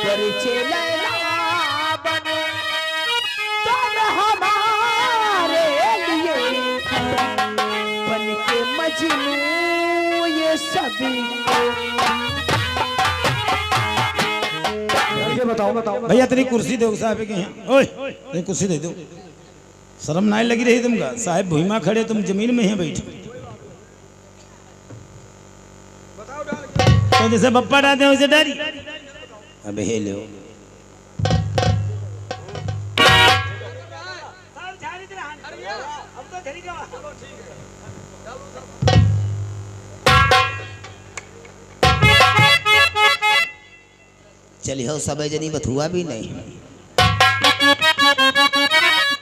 परिचय लैला बनो तुम हमारे लिए बन के मजनू ये सभी बताओ भैया तेरी कुर्सी दो साहब के यहाँ। ओए तेरी कुर्सी दे दो, शर्म नहीं लगी रही तुमका? साहब भूमा खड़े, तुम जमीन में ही बैठे। तो जैसे बप्पा डालते हैं वैसे डाली। अबे हे लो चली हो सब जनी बथुआ भी नहीं।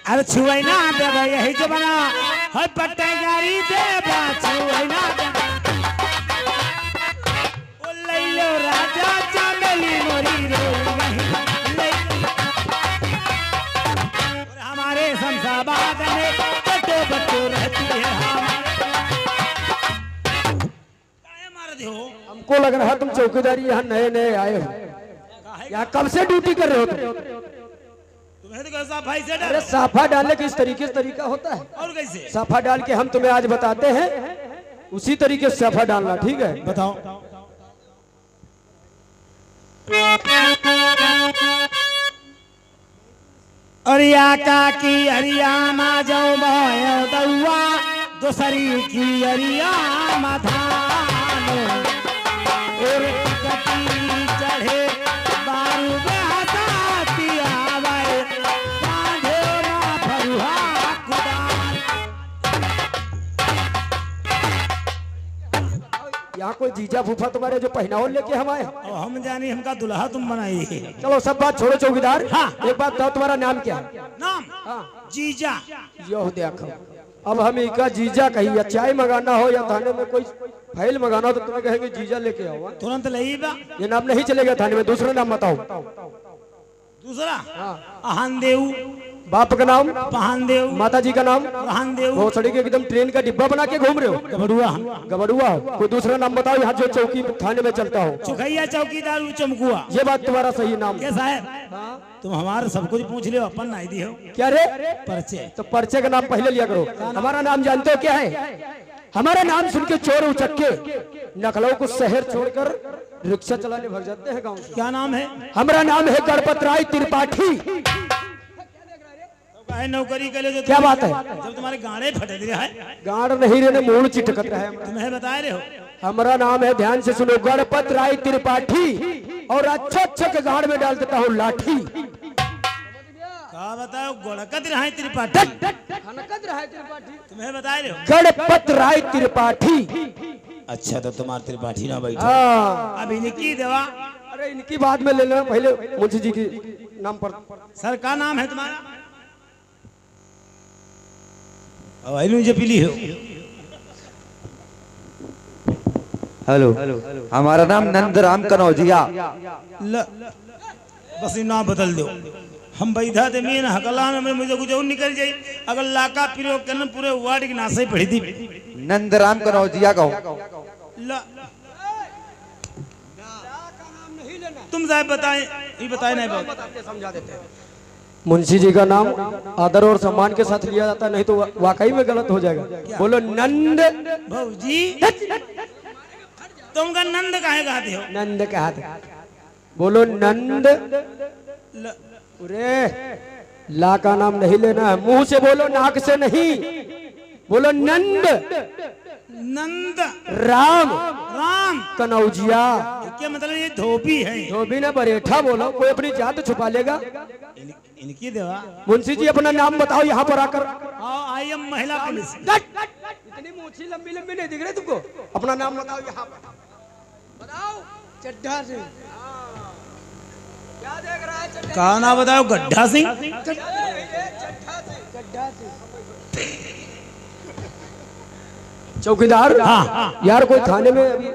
अरे छुआई ना देवा यही जो बना है पट्टे गाड़ी देवा छुआई ना ओ ले लो राजा चमेली मोरी रो और हमारे शमशाबाद में बटो बटो रहती है मार दे हो। हमको लग रहा है तुम चौकीदारी यहाँ नए नए आए हो, यहाँ कब से ड्यूटी कर रहे हो तुम? तुम्हें तो कैसा भाई से अरे साफा डालने के इस तरीके से तरीका होता है। और कैसे साफा डाल के हम तुम्हें आज बताते हैं, उसी तरीके से साफा डालना, ठीक है? बताओ। अरिया का की अरिया मा जाओ भयो दउआ दोसरी की अरिया माथानो और टिकटी चढ़े बारू बहसाती आवे कांधे मा फरुहा कुदान। यहाँ कोई जीजा फूफा तुम्हारे जो पहनाओ लेके हम आए? और हम जानी हमका दुल्हा तुम बनाई। चलो सब बात छोड़ो चौकीदार। हाँ। एक बात बताओ, तुम्हारा नाम क्या है? नाम हाँ। जीजा। यो देखो, अब हम इनका जीजा कहिए, चाय मंगाना हो या थाने में कोई फाइल मंगाना हो तो तुम्हें कहेंगे जीजा लेके आओ। हाँ? तुरंत लई बा। ये नाम नहीं चलेगा थाने में, दूसरा नाम बताओ। दूसरा हाँ। अहानदेव। बाप का नाम? पहानदेव। माता जी का नाम? अहानदेव। भोसड़ी के एकदम ट्रेन का डिब्बा बना के घूम रहे हो? गबड़ुआ। गबड़ुआ हो? कोई दूसरा नाम बताओ यहाँ जो चौकी थाने में चलता हो। चुखैया चौकीदार चमकुआ। ये बात तुम्हारा सही नाम है। क्या साहब तुम हमारे सब कुछ पूछ लियो, अपन नहीं दी हो क्या रे? परिचय। तो परिचय का नाम पहले लिया करो। हमारा नाम जानते हो क्या है? हमारा नाम सुन के चोर उचक्के नकलों को शहर छोड़कर रिक्शा चलाने भग जाते हैं गाँव से। क्या नाम है? हमारा नाम है गणपत राय त्रिपाठी। नौकरी के लिए जो क्या बात है? जब तुम्हारे गाड़े फटे दिए है। गाड़ नहीं रहने मूड चिटकत रहा है। तुम्हें बता रहे हो। हमारा नाम है, ध्यान से सुनो, गणपत राय त्रिपाठी। और अच्छा अच्छा के गाड़ में डाल देता हूँ लाठी। क्या बताओ? गोड़कत रहा त्रिपाठी। तुम्हें बता रहे हो। गणपत राय त्रिपाठी। अच्छा तो तुम्हारे त्रिपाठी ना बैठो। हाँ। अब इनकी दवा। अरे इनकी बात में ले लेना, पहले मुंशी जी की नाम पर। सर का नाम है तुम्हारा? मुझे पीली हो। हेलो, हमारा नाम नंदराम कनौजिया। बस नाम बदल दो। हम बैठा थे मीन हकला में मुझे कुछ और निकल जाए। अगर लाका पिरो करन पूरे वार्ड की नासे पड़ी थी। नंदराम कनौजिया कहो। तुम साहब बताएं, ये बताए नहीं बात समझा देते हैं। मुंशी जी का नाम आदर और सम्मान के साथ लिया जाता है, नहीं तो वाकई में गलत हो जाएगा। बोलो नंद। भौजी तुमका नंद काहे कहते हो? नंद कहा था। बोलो नंद। अरे ला का नाम नहीं लेना है, मुंह से बोलो, नाक से नहीं। बोलो नंद। नंद राम। राम कनौजिया। क्या मतलब? ये धोबी है। धोबी ना बरेठा बोलो, कोई अपनी जात छुपा लेगा। इनकी देवा। मुंशी जी अपना नाम बताओ यहाँ पर आकर। आई एम महिला पुलिस। इतनी मूछी लंबी लंबी नहीं दिख रही तुमको? अपना नाम बताओ यहाँ पर। बताओ। चड्ढा सिंह। क्या देख रहा है? चड्ढा। कहा ना बताओ? गड्ढा सिंह। चौकीदार। हाँ। यार कोई थाने में अभी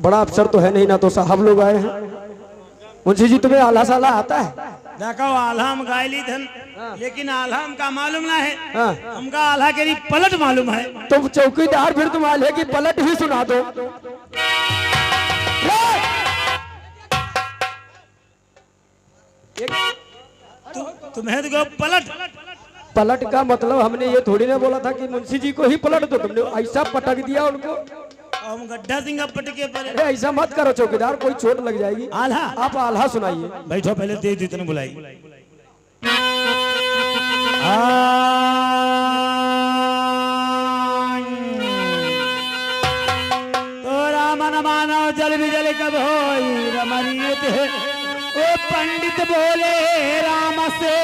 बड़ा अफसर तो है नहीं, ना तो साहब लोग आए हैं। मुंशी जी तुम्हें आला साला आता है? देखो आल्हा हम गायली धन, लेकिन आल्हा हमका मालूम ना है। हाँ। हमका आल्हा के लिए पलट मालूम है। तुम चौकीदार, फिर तुम आल्हे की पलट ही सुना दो। तुम्हें तो कहो पलट। पलट का मतलब हमने ये थोड़ी ना बोला था कि मुंशी जी को ही पलट दो, तुमने ऐसा पटक दिया उनको। हम गड्ढा सिंगा पटके पर। अरे ऐसा मत करो चौकीदार, कोई चोट लग जाएगी। आल्हा आप आल्हा सुनाइए। बैठो पहले तेज इतने बुलाई। तोरा मन मानो जल भी जल कब होई रमणीयत है। ओ पंडित बोले राम से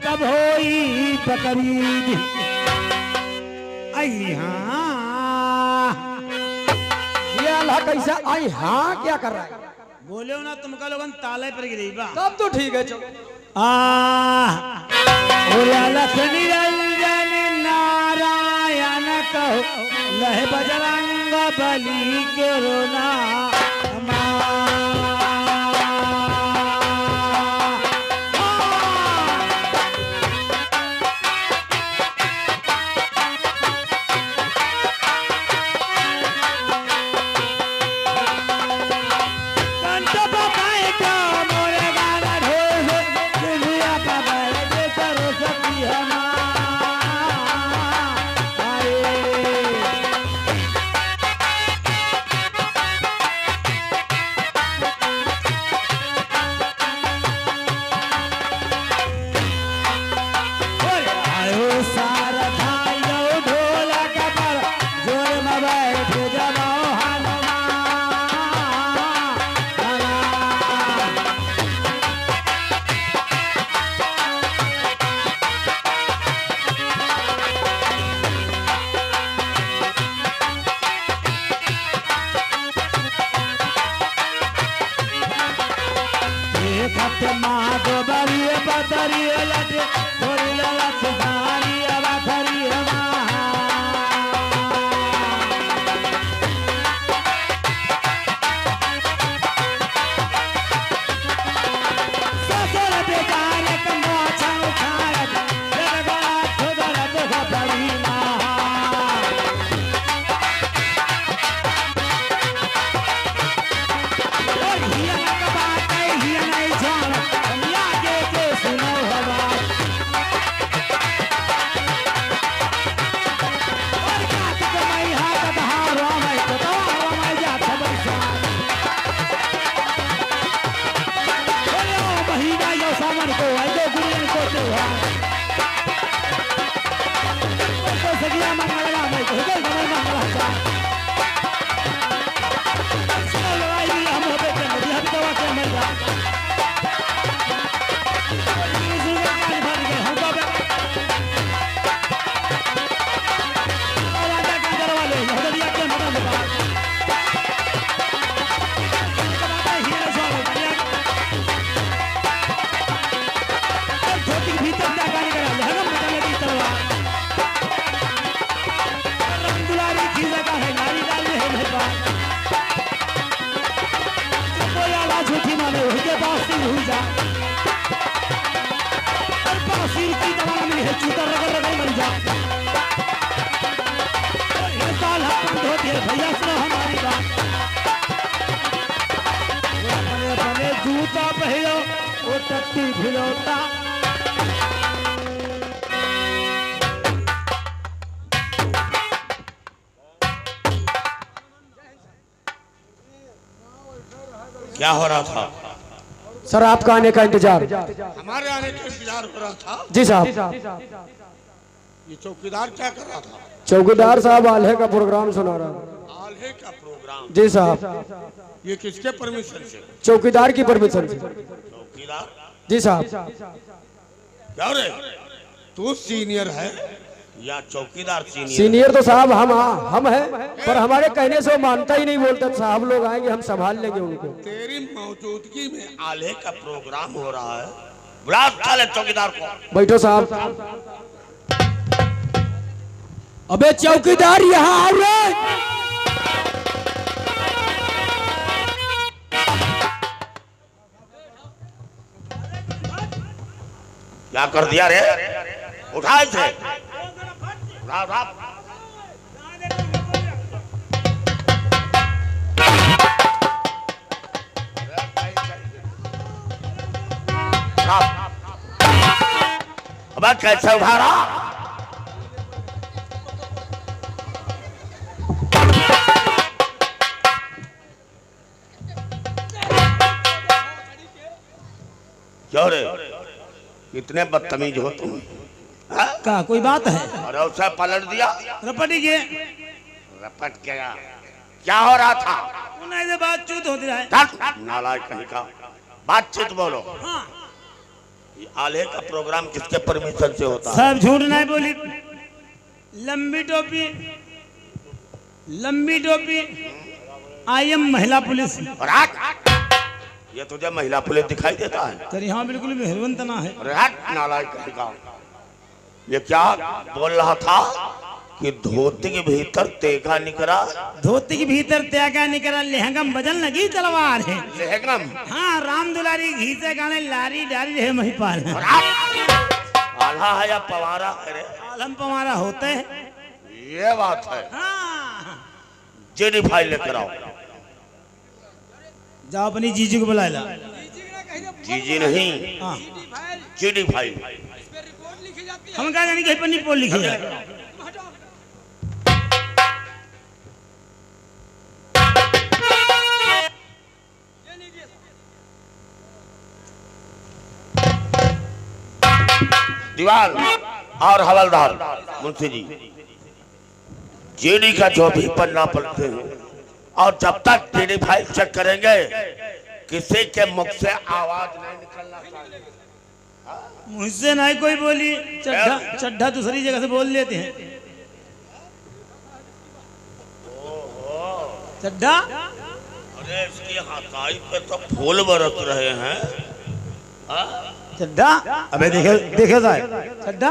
कब होई बकरीद। आई हाँ ये आल्हा कैसा आई हाँ क्या कर रहा है? बोले ना तुमका लोगन ताले पर गिरी बा। तब तो ठीक है। लख निरंजन नारायण कहो लह बजरंग बली के रोना। जूता पहलो वो टट्टी भिलौता। क्या हो रहा था? सर आपका आने का इंतजार। हमारे आने का इंतजार हो रहा था। जी साहब। ये चौकीदार क्या कर रहा था? चौकीदार साहब आल्हे का प्रोग्राम सुना रहा था। आल्हे का प्रोग्राम? जी साहब। ये किसके परमिशन से? चौकीदार की परमिशन से। चौकीदार? जी साहब। क्या रे, तू सीनियर है या चौकीदार सीनियर? सीनियर तो साहब हम हैं, पर हमारे कहने से वो मानता ही नहीं, बोलता साहब लोग आएंगे हम संभाल लेंगे उनको। तेरी मौजूदगी में आल्हे का प्रोग्राम हो रहा है, बुला साले चौकीदार को। बैठो साहब। अबे चौकीदार यहाँ आओ रे। क्या कर दिया रे? उठाए थे। उठा उठा। अब कैसे उठारा? क्यों रे, कितने बदतमीज हो तुम? का कोई बात है? और उसे पलट दिया। रपटी के रपट गया। क्या हो रहा था? उन्हें बातचीत होती रहे। नालायक कहीं का, बातचीत बोलो। हाँ। ये आले का प्रोग्राम किसके परमिशन से होता है? सब झूठ नहीं बोली। लंबी टोपी आई एम महिला पुलिस। ये तुझे महिला पुलिस दिखाई देता है? तेरी हाँ बिल्कुल भी हिरवंत ना है। नालायक कहीं का, ये क्या बोल रहा था कि धोती के भीतर तेगा निकला? धोती के भीतर त्यागा निकला, लहंगम बदल लगी तलवार है। लहंगम? हाँ, राम दुलारी घीसे गाने लारी डारी रहे महिपाल। आल्हा है या पवारा है? आलम पवारा होते हैं। ये बात है। हाँ। जेडी फाइल लेकर आओ। जाओ अपनी जीजी को बुला ला। जीजी नहीं, हाँ। JD file. हम कहा जानी कहीं पर नहीं पोल लिखी है। दीवार और हवलदार मुंशी जी, जेडी का जो भी पन्ना पढ़ते हैं और जब तक जेडी फाइल चेक करेंगे किसी के मुख से आवाज नहीं निकलना चाहिए। मुझसे नहीं कोई बोली। चड्ढा दूसरी जगह से बोल लेते हैं। चड्ढा? अरे इसकी हथाई पे तो फूल बरस रहे हैं। चड्ढा? अबे देखे साहब, चड्ढा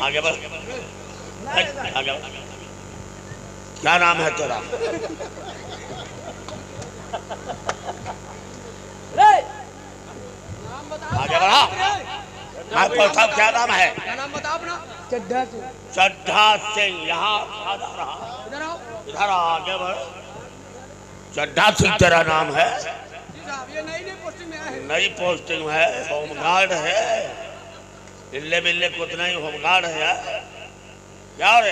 आगे बढ़, आगे बढ़। क्या नाम है तेरा? आगे बढ़ा। मैं पूछता हूँ क्या नाम है? चड्ढा सिंह। यहाँ इधर आगे बढ़। चड्ढा सिंह तेरा नाम है? नई पोस्टिंग है, होमगार्ड है। इल्ले बिल्ले कुछ नहीं, होमगार्ड है। क्या रे,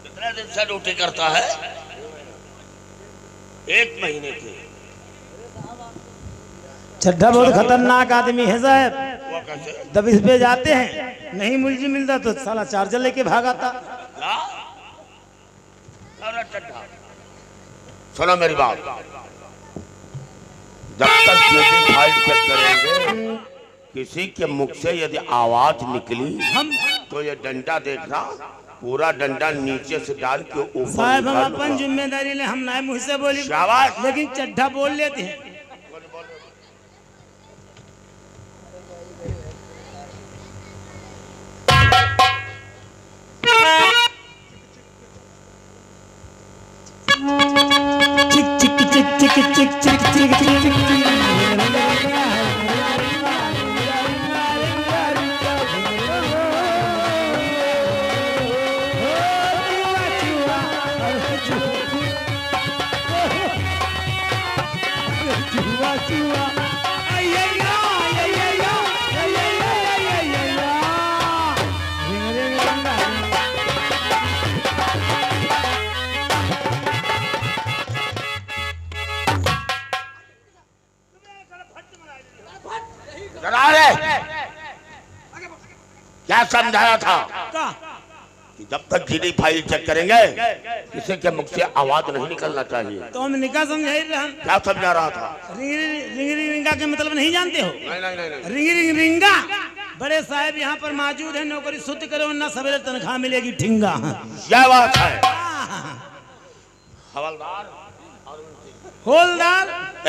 कितने दिन से ड्यूटी करता है? 1 महीने की। चड्ढा बहुत खतरनाक आदमी है साहब। वो कैसे? दबिश पे जाते हैं, नहीं मुलजी मिलता तो साला चार्जर लेके भागाता। अरे चड्ढा, सुनो मेरी बात। जब तक जेडी फाइल चेक करेंगे किसी के मुख से यदि आवाज निकली तो ये डंडा देखना, पूरा डंडा नीचे से डाल के ऊपर। साहब हम अपन जिम्मेदारी ले, हम नहीं मुँह से बोली, लेकिन चड्ढा बोल लेते हैं। क्या समझाया था कि जब तक जेडी फाइल चेक करेंगे किसी के मुख से आवाज नहीं निकलना चाहिए? तो हम निकाह समझा ही रहे। क्या समझा रहा था? रिंग रिंगा के मतलब नहीं जानते हो? नहीं। रिंग रिंगा बड़े साहब यहाँ पर मौजूद है, नौकरी शुद्ध करो वरना सवेरे तनख्वाह मिलेगी ठिंगा। क्या बात है? हवलदार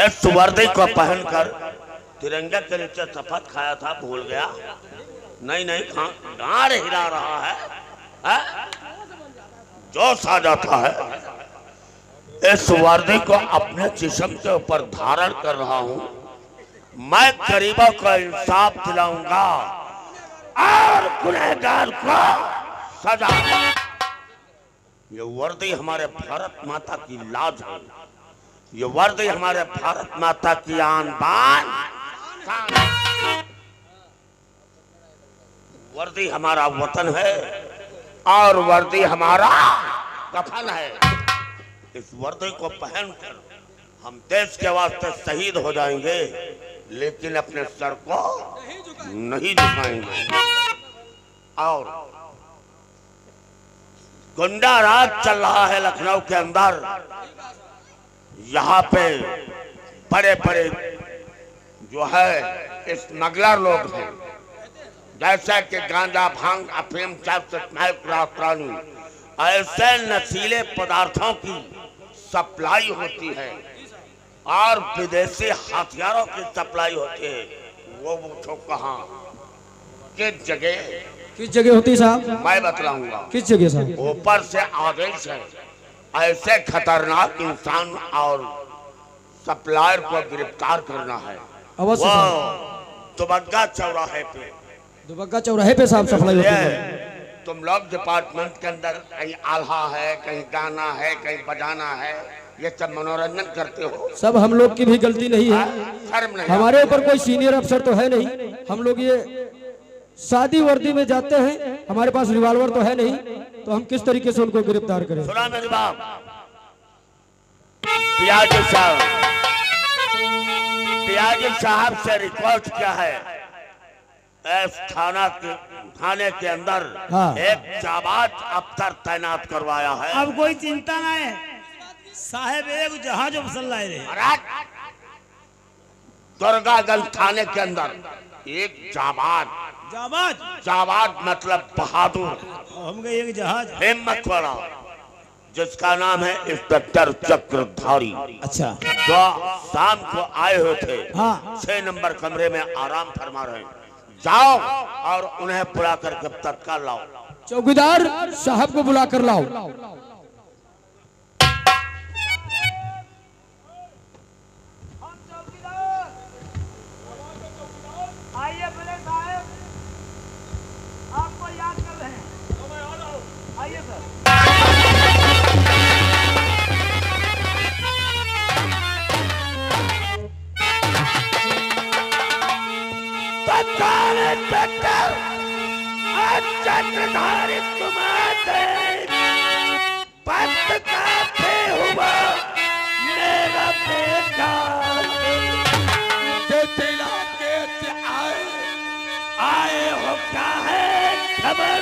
इस वर्दी को पहनकर तिरंगे के नीचे शपथ खाया था, भूल गया? नहीं, गाड़ हिला रहा है, जोश आ जाता है। इस वर्दी को अपने जिस्म के ऊपर धारण कर रहा हूं। मैं गरीबों को इंसाफ दिलाऊंगा और गुनहगार को सजा। ये वर्दी हमारे भारत माता की लाज है, ये वर्दी हमारे भारत माता की आन बान। वर्दी हमारा वतन है और वर्दी हमारा कफन है। इस वर्दी को पहनकर हम देश के वास्ते शहीद हो जाएंगे, लेकिन अपने सर को नहीं झुकाएंगे। और गुंडा राज चल रहा है लखनऊ के अंदर। यहाँ पे बड़े बड़े जो है स्मगलर लोग हैं, जैसा कि गांजा, भांग, अफीम, रानी, ऐसे नशीले पदार्थों की सप्लाई होती है और विदेशी हथियारों की सप्लाई होती है। वो पूछो कहाँ, किस जगह होती है साहब? मैं बतलाऊंगा। किस जगह साहब? ऊपर से आदेश है ऐसे खतरनाक इंसान और सप्लायर को गिरफ्तार करना है। अवश्य दुबग्गा चौराहे पे, दुबग्गा चौराहे पे साहब सप्लाई होती है। तुम लोग डिपार्टमेंट के अंदर कहीं आल्हा है, कहीं गाना है, कहीं बजाना है, ये सब मनोरंजन करते हो। सब हम लोग की भी गलती नहीं है, शर्म नहीं? हमारे ऊपर कोई सीनियर अफसर तो है नहीं। हम लोग ये शादी वर्दी में जाते हैं, हमारे पास रिवॉल्वर तो है नहीं, तो हम किस तरीके से उनको गिरफ्तार करें? सुना मेरी बात, पियाजी साहब से रिक्वेस्ट किया है, इस थाने के अंदर एक जाबाज अफसर तैनात करवाया है। अब कोई चिंता ना है साहब, एक जहाज फसल लाए रहे। दुर्गागंज थाने के अंदर एक जाबाज मतलब बहादुर, हम गए एक जहाज हिम्मत वाला, जिसका नाम है इंस्पेक्टर चक्रधारी। अच्छा, जो शाम को आए हुए थे, हाँ। 6 नंबर कमरे में आराम फरमा रहे हैं। जाओ और उन्हें बुला करके तत्काल लाओ। चौकीदार साहब को बुला कर लाओ। आइए बड़े साहब, आपको याद कर रहे हैं। आइए सर। चक्रधारी तुम्हारे पद का पे हुआ मेरा बेटा, आए हो क्या है खबर,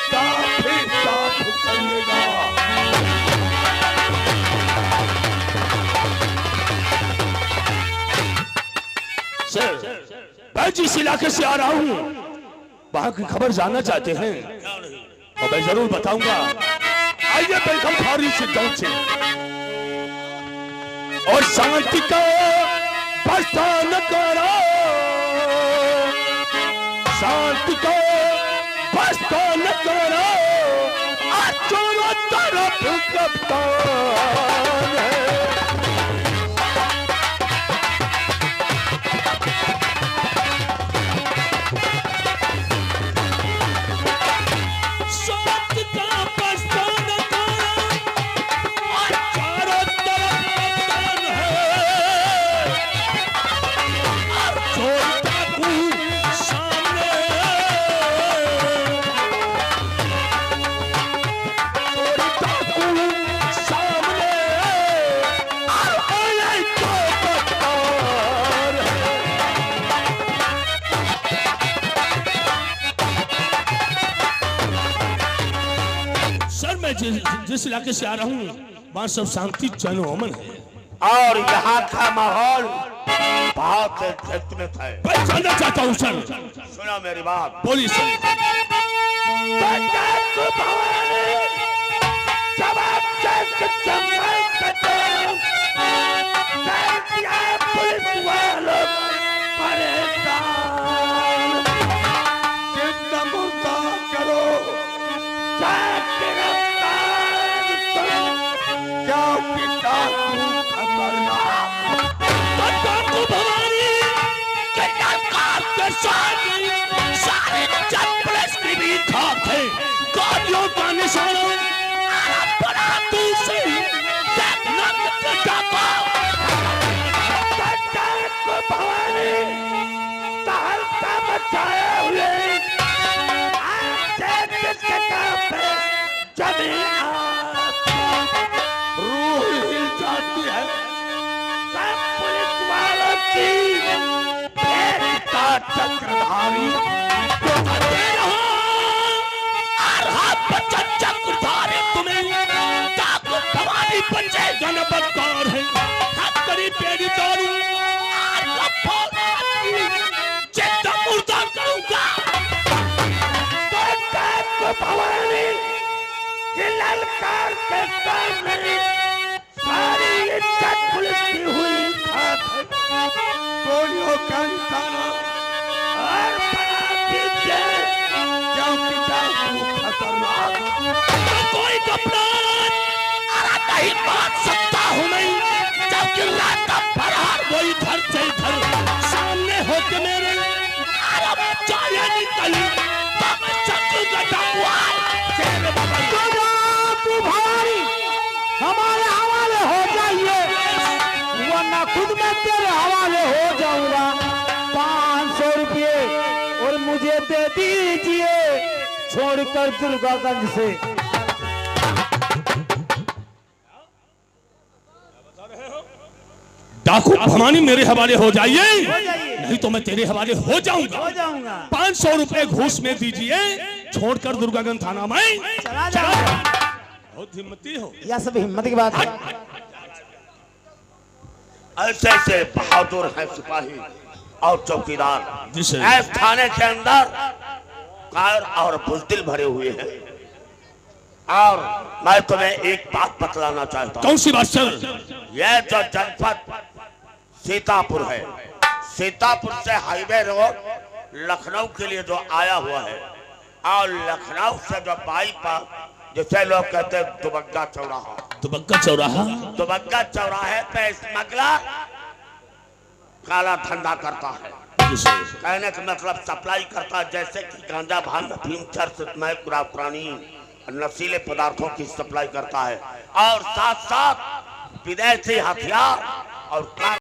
साफ ही साफ करिएगा। सर, मैं जिस इलाके से आ रहा हूँ वहां की खबर जानना चाहते हैं और मैं जरूर बताऊंगा। आइए बेगम फारी से पहुंचे और शांति का प्रस्थान करो, शांति का प्रस्थान करो, चारों तरफ कप्तान है। जिस इलाके से आ रहा हूँ वहाँ सब शांति चैन अमन है और यहाँ का माहौल बहुत खतरनाक है। मैं जानना चाहता हूँ सर। सुनो मेरी बात। बोलिए सर। पुलिस वालों परेशान, करो सारे पुलिस की भी खाक है, गाड़ियों का निशाना जब रूह हिल जाती है, सब पुलिस वालों की फेंकता चक्रधारी चक्रधारी तुम्हें ठाकुर भवानी बचेगा न बदकार है करी पेड़ी तोड़ू चित्ता मुर्दा करूंगा तो ठाकुर भवानी की ललकार के सामने सारी इज्जत पुलिस की हुई गोलियों का निशाना और बना दीजिए क्योंकि डाकू खतरनाक तो कोई कप्तान अरे नहीं बात सकता हूँ मैं जबकि रात का फरहार वो इधर से इधर सामने होके मेरे अरे चाहे निकली तो मैं चक्कर गटाऊँ तेरे बगल तू भवानी हमारे हवाले हो जाइए वरना खुद मैं तेरे हवाले हो जाऊंगा। 500 रुपये और मुझे दे दीजिए छोड़कर दुर्गागंज से। डाकू भवानी मेरे हवाले हो जाइए नहीं तो मैं तेरे हवाले हो जाऊंगा। 500 रुपए घूस में दीजिए छोड़कर दुर्गागंज थाना में चला जाओ। बहुत हिम्मती हो। यह सब हिम्मत की बात है। ऐसे ऐसे बहादुर हैं सिपाही और चौकीदार जिसे इस थाने के अंदर कायर और बुज़दिल भरे हुए हैं। और मैं तुम्हें एक बात बतलाना चाहता हूँ। कौन सी बात सर? यह जो जनपद सीतापुर है, सीतापुर से हाईवे रोड लखनऊ के लिए जो आया हुआ है और लखनऊ से जो बाईपास जिसे लोग कहते हैं दुबग्गा चौराहा, दुबग्गा चौराहा, दुबग्गा चौराहे पे स्मगलर काला धंधा करता है। कहने का मतलब सप्लाई करता है, जैसे कि गांजा, भांग, अफीम, चरस, स्मैक, प्राणी, नशीले पदार्थों की सप्लाई करता है और साथ साथ विदेशी हथियार और